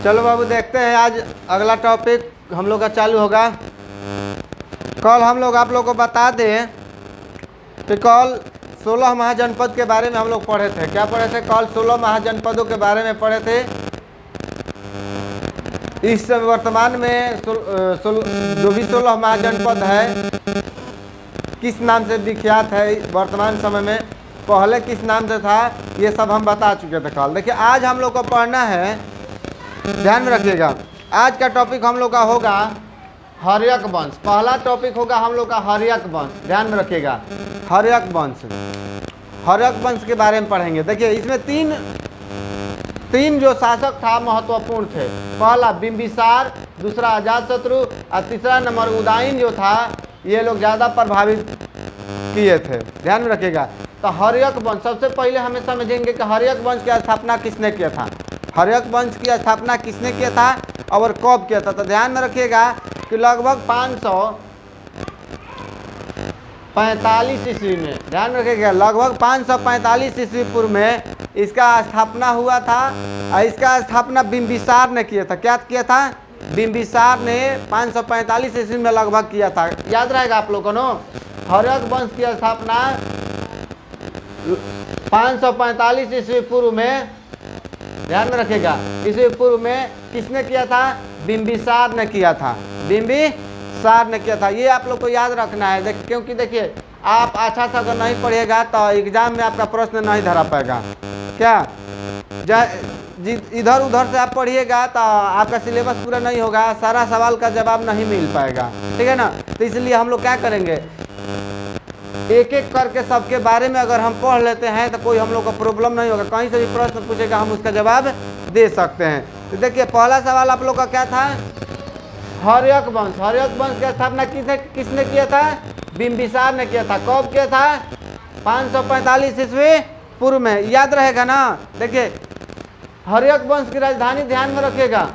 चलो बाबू देखते हैं आज अगला टॉपिक हम लोग का चालू होगा। कल हम लोग आप लोग को बता दें कि कल 16 महाजनपद के बारे में हम लोग पढ़े थे। क्या पढ़े थे? कल 16 महाजनपदों के बारे में पढ़े थे। इस समय वर्तमान में जो भी 16 महाजनपद है किस नाम से विख्यात है वर्तमान समय में, पहले किस नाम से था, ये सब हम बता चुके थे कल। देखिए आज हम लोग को पढ़ना है, ध्यान में रखिएगा। आज का टॉपिक हम लोग का होगा हर्यक वंश। पहला टॉपिक होगा हम लोग का हर्यक वंश, ध्यान में रखिएगा। हर्यक वंश, हर्यक वंश के बारे में पढ़ेंगे। देखिए इसमें तीन जो शासक था महत्वपूर्ण थे। पहला बिंबिसार, दूसरा अजातशत्रु और तीसरा नंबर उदयन जो था, ये लोग ज़्यादा प्रभावित किए थे, ध्यान में रखिएगा। तो हर्यक वंश सबसे पहले हमें समझेंगे कि हर्यक वंश की स्थापना किसने किया था। हर्यक वंश की स्थापना किसने किया था और कब किया था? तो ध्यान में रखिएगा कि लगभग 545 ईस्वी में, ध्यान रखिएगा, लगभग 545 ईस्वी पूर्व में इसका स्थापना हुआ था। और इसका स्थापना बिंबिसार ने किया था। क्या किया था? बिंबिसार ने 545 ईस्वी में लगभग किया था। याद रहेगा आप लोगों को। हर्यक वंश की स्थापना 545 ईस्वी पूर्व में, ध्यान में रखिएगा, ईस्वी पूर्व में किसने किया था? बिंबिसार ने किया था। बिंबिसार ने किया था। ये आप लोग को याद रखना है, क्योंकि देखिए आप अच्छा सा अगर नहीं पढ़िएगा तो एग्जाम में आपका प्रश्न नहीं धरा पाएगा। क्या इधर उधर से आप पढ़िएगा तो आपका सिलेबस पूरा नहीं होगा, सारा सवाल का जवाब नहीं मिल पाएगा, ठीक है ना। तो इसलिए हम लोग क्या करेंगे, एक एक करके सबके बारे में अगर हम पढ़ लेते हैं तो कोई हम लोग को प्रॉब्लम नहीं होगा। कहीं से भी प्रश्न पूछेगा हम उसका जवाब दे सकते हैं। तो देखिए पहला सवाल आप लोग का क्या था? हर्यक वंश। हर्यक वंश की स्थापना किसने किया था? बिंबिसार ने किया था। कब किया था? 545 ईस्वी पूर्व में। याद रहेगा ना। देखिए हर्यक वंश की राजधानी, ध्यान में रखिएगा,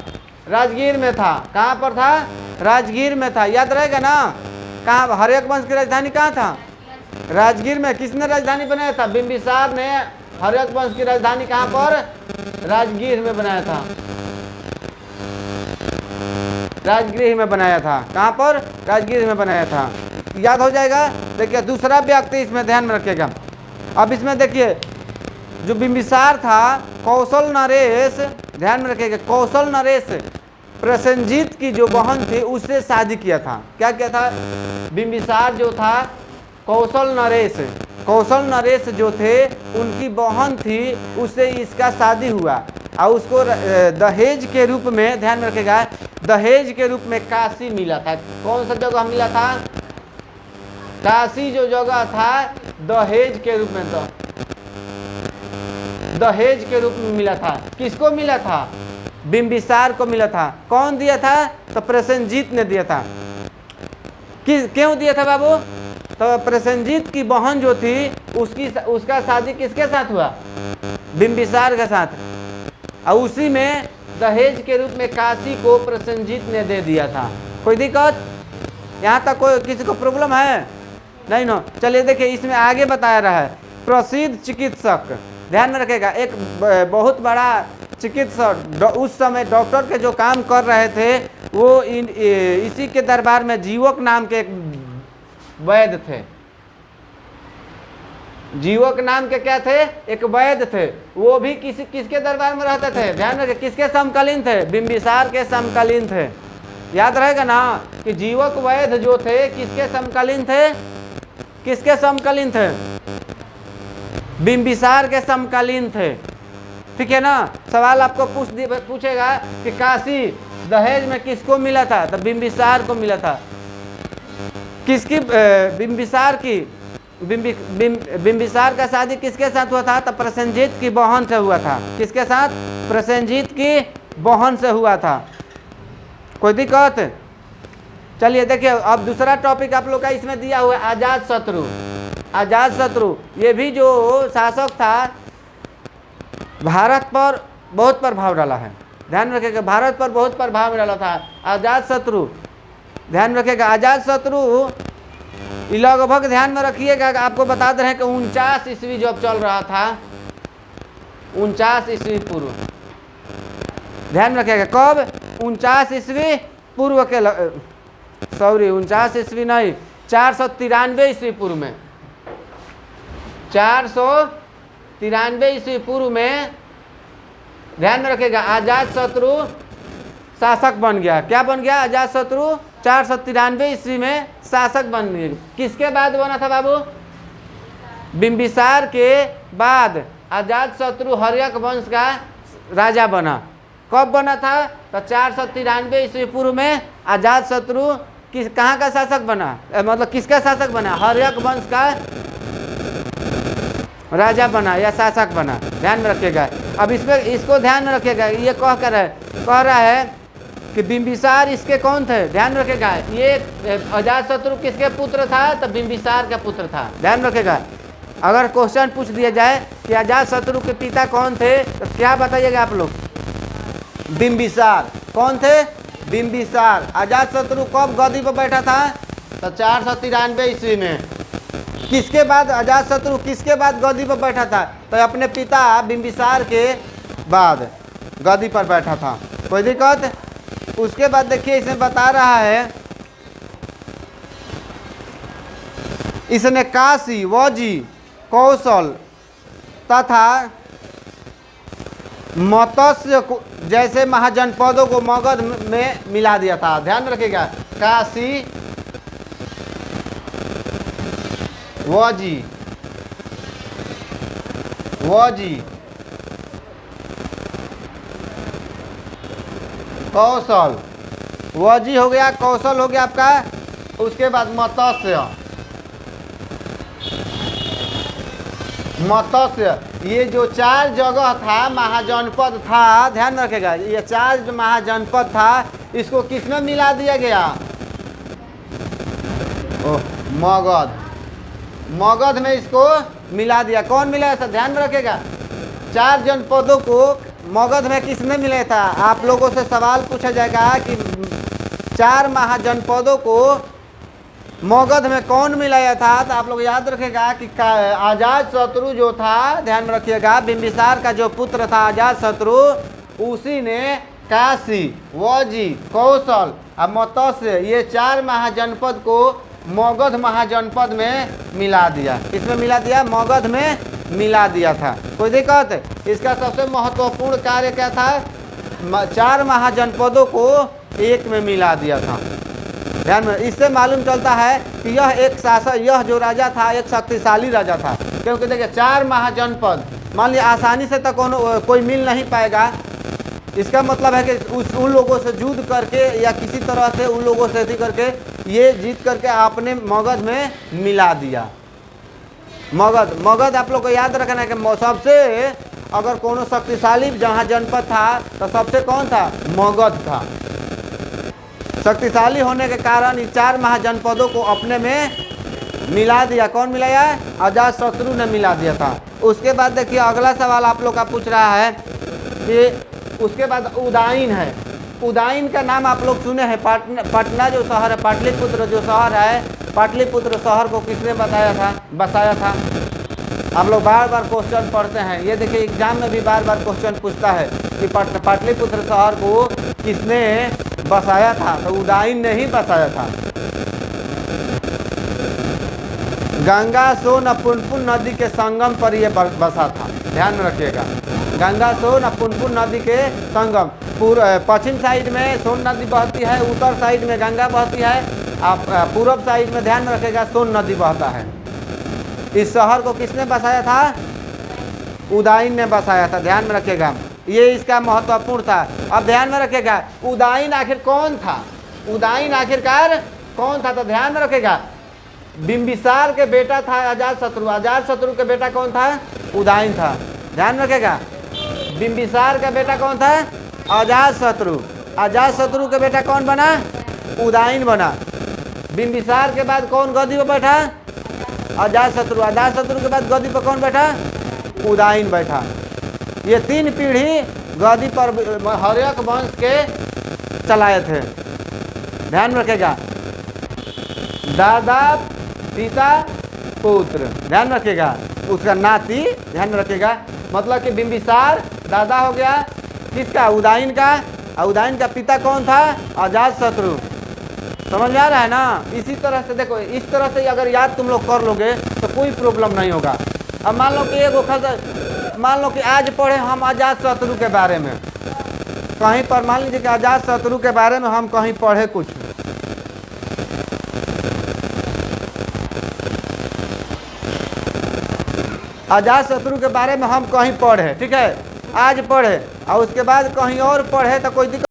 राजगीर में था। कहाँ पर था? राजगीर में था। याद रहेगा ना। कहाँ हर्यक वंश की राजधानी कहाँ था? राजगीर में। किसने राजधानी बनाया था? बिंबिसार ने हर्यक वंश की राजधानी कहाँ पर? राजगीर में बनाया था। राजगीर में बनाया था। कहाँ पर? राजगीर में बनाया था। याद हो जाएगा। देखिए दूसरा व्यक्ति इसमें ध्यान में रखिएगा। अब इसमें देखिए जो बिंबिसार था, कौशल नरेश, ध्यान में रखिएगा, कौशल नरेश प्रसेनजीत की जो बहन थी उससे शादी किया था। क्या किया था? बिंबिसार जो था, कौशल नरेश जो थे उनकी बहन थी, उससे इसका शादी हुआ और उसको दहेज के रूप में, ध्यान में रखिएगा, दहेज के रूप में काशी मिला था। कौन सा जगह मिला था? काशी जो जगह था दहेज के रूप में, दहेज के रूप में मिला था। किसको मिला था? बिंबिसार को मिला था। कौन दिया था? तो प्रसेनजीत ने दिया था। क्यों दिया था बाबू? तो प्रसेनजीत की बहन जो थी उसका शादी किसके साथ हुआ? बिंबिसार के साथ। और उसी में दहेज के रूप में काशी को प्रसेनजीत ने दे दिया था। कोई दिक्कत यहाँ तक? कोई किसी को प्रॉब्लम है? नहीं ना। चलिए देखिए इसमें आगे बताया रहा है। प्रसिद्ध चिकित्सक, ध्यान में रखेगा, एक बहुत बड़ा चिकित्सक, उस समय डॉक्टर के जो काम कर रहे थे वो इसी के दरबार में जीवक नाम के एक वैद्य थे। जीवक नाम के क्या थे? एक वैद्य थे। वो भी किसके दरबार में रहते थे? ध्यान रखिए, किसके समकालीन थे? बिंबिसार के समकालीन थे। याद रहेगा ना कि जीवक वैद्य जो थे किसके समकालीन थे? किसके समकालीन थे? बिंबिसार के समकालीन थे, ठीक है ना। सवाल आपको पूछेगा कि काशी दहेज में किसको मिला था? तो बिंबिसार को मिला था। किसकी? बिंबिसार की। बिंबिसार का शादी किसके साथ हुआ था? तो प्रसेनजीत की बहन से हुआ था। किसके साथ? प्रसेनजीत की बहन से हुआ था। कोई दिक्कत? चलिए देखिए अब दूसरा टॉपिक आप लोग का इसमें दिया हुआ है अजातशत्रु। अजातशत्रु ये भी जो शासक था भारत पर बहुत प्रभाव डाला है। ध्यान रखिएगा, भारत पर बहुत प्रभाव डाला था अजातशत्रु। ध्यान रखिएगा अजातशत्रु लगभग, ध्यान में रखिएगा, आपको बता दे रहे हैं कि 49 ईस्वी जब चल रहा था, 49 ईस्वी पूर्व, ध्यान में रखिएगा। कब? 49 ईस्वी पूर्व के 49 ईस्वी नहीं, 493 ईस्वी पूर्व में, 493 ईस्वी पूर्व में ध्यान में रखिएगा अजात शत्रु शासक बन गया। क्या बन गया? अजात शत्रु 493 ईस्वी में शासक बन गया। किसके बाद बना था बाबू? बिंबिसार के बाद अजात शत्रु हर्यक वंश का राजा बना। कब बना था? तो 493 ईस्वी पूर्व में अजात शत्रु कहाँ का शासक बना, मतलब किसका शासक बना? हर्यक वंश का राजा बना या शासक बना। ध्यान में रखिएगा। अब इसमें इसको ध्यान में रखिएगा। ये कह रहा है कि बिंबिसार इसके कौन थे? ध्यान में रखिएगा। ये अजात शत्रु किसके पुत्र था? तो बिंबिसार का पुत्र था। ध्यान में रखिएगा। अगर क्वेश्चन पूछ दिया जाए कि अजात शत्रु के पिता कौन थे तो क्या बताइएगा आप लोग? बिंबिसार। कौन थे? बिंबिसार। अजात शत्रु कब गद्दी पर बैठा था? तो 493 ईस्वी में। किसके बाद अजात शत्रु किसके बाद गद्दी पर बैठा था? तो अपने पिता बिंबिसार के बाद गद्दी पर बैठा था। कोई दिक्कत? उसके बाद देखिए इसमें बता रहा है, इसने काशी, वजी, कौशल तथा मत्स्य जैसे महाजनपदों को मगध में मिला दिया था। ध्यान में रखिएगा। काशी, वजी, कौशल, वजी हो गया, कौशल हो गया आपका, उसके बाद मत्स्य, ये जो 4 जगह था महाजनपद था। ध्यान में रखेगा। ये 4 महाजनपद था, इसको किसमें मिला दिया गया? मगध में इसको मिला दिया। कौन मिलाया था? ध्यान में रखेगा। 4 जनपदों को मगध में किसने मिलाया था? आप लोगों से सवाल पूछा जाएगा कि 4 महाजनपदों को मगध में कौन मिलाया था? तो आप लोग याद रखेगा कि अजात शत्रु जो था, ध्यान में रखिएगा, बिंबिसार का जो पुत्र था अजात शत्रु, उसी ने काशी, वजी, कौशल और मत्स्य ये 4 महाजनपद को मगध महाजनपद में मिला दिया। किसमें मिला दिया? मगध में मिला दिया था। कोई दिक्कत? इसका सबसे महत्वपूर्ण कार्य क्या था? 4 महाजनपदों को एक में मिला दिया था। ध्यान में। इससे मालूम चलता है कि यह एक शासक, यह जो राजा था एक शक्तिशाली राजा था। क्योंकि देखिए 4 महाजनपद, मान लिया आसानी से तो कोई मिल नहीं पाएगा। इसका मतलब है कि उन लोगों से युद्ध करके या किसी तरह से उन लोगों से करके ये जीत करके आपने मगध में मिला दिया। मगध आप लोग को याद रखना है कि सबसे अगर कोनो शक्तिशाली जहाँ जनपद था तो सबसे कौन था? मगध था। शक्तिशाली होने के कारण इन 4 महाजनपदों को अपने में मिला दिया। कौन मिलाया? अजात शत्रु ने मिला दिया था। उसके बाद देखिए अगला सवाल आप लोग का पूछ रहा है कि उसके बाद उदाईन है। उदाईन का नाम आप लोग सुने हैं। पटना जो शहर है, पाटलिपुत्र जो शहर है, पाटलिपुत्र शहर को किसने बसाया था? आप लोग बार बार क्वेश्चन पढ़ते हैं। ये देखिए एग्जाम में भी बार बार क्वेश्चन पूछता है कि पाटलिपुत्र शहर को किसने बसाया था? तो उदाईन ने ही बसाया था। गंगा सोन और पुनपुन नदी के संगम पर यह बसा था। ध्यान में रखिएगा। गंगा सोन और पुनपुन नदी के संगम, पश्चिम साइड में सोन नदी बहती है, उत्तर साइड में गंगा बहती है, पूर्व साइड में ध्यान में रखिएगा सोन नदी बहता है। इस शहर को किसने बसाया था? उदाईन ने बसाया था। ध्यान में रखिएगा। ये इसका महत्वपूर्ण था। अब ध्यान में रखिएगा उदाईन आखिर कौन था? उदाईन आखिरकार कौन था? तो ध्यान में रखिएगा बिंबिसार के बेटा था अजात शत्रु। अजात शत्रु के बेटा कौन था? उदाईन था। ध्यान में रखिएगा बिंबिसार का बेटा कौन था? अजात शत्रु। अजात शत्रु के बेटा कौन बना? उदाईन बना। बिंबिसार के बाद कौन गद्दी पर बैठा? अजात शत्रु। अजात शत्रु के बाद गद्दी पर कौन बैठा? उदाईन बैठा। ये 3 पीढ़ी गद्दी पर हर्यक वंश के चलाए थे। ध्यान रखेगा दादा पिता पुत्र। ध्यान रखिएगा उसका नाती। ध्यान रखिएगा मतलब कि बिंबिसार दादा हो गया, किसका? उदाइन का। और उदाइन का पिता कौन था? अजातशत्रु। समझ में आ रहा है ना? इसी तरह से देखो, इस तरह से अगर याद तुम लोग कर लोगे तो कोई प्रॉब्लम नहीं होगा। अब मान लो कि मान लो कि आज पढ़े हम अजातशत्रु के बारे में, कहीं पर मान लीजिए कि अजातशत्रु के बारे में हम कहीं पढ़े कुछ, अजातशत्रु के बारे में हम कहीं पढ़े, ठीक है, आज पढ़े और उसके बाद कहीं और पढ़े तो कोई दिक्कत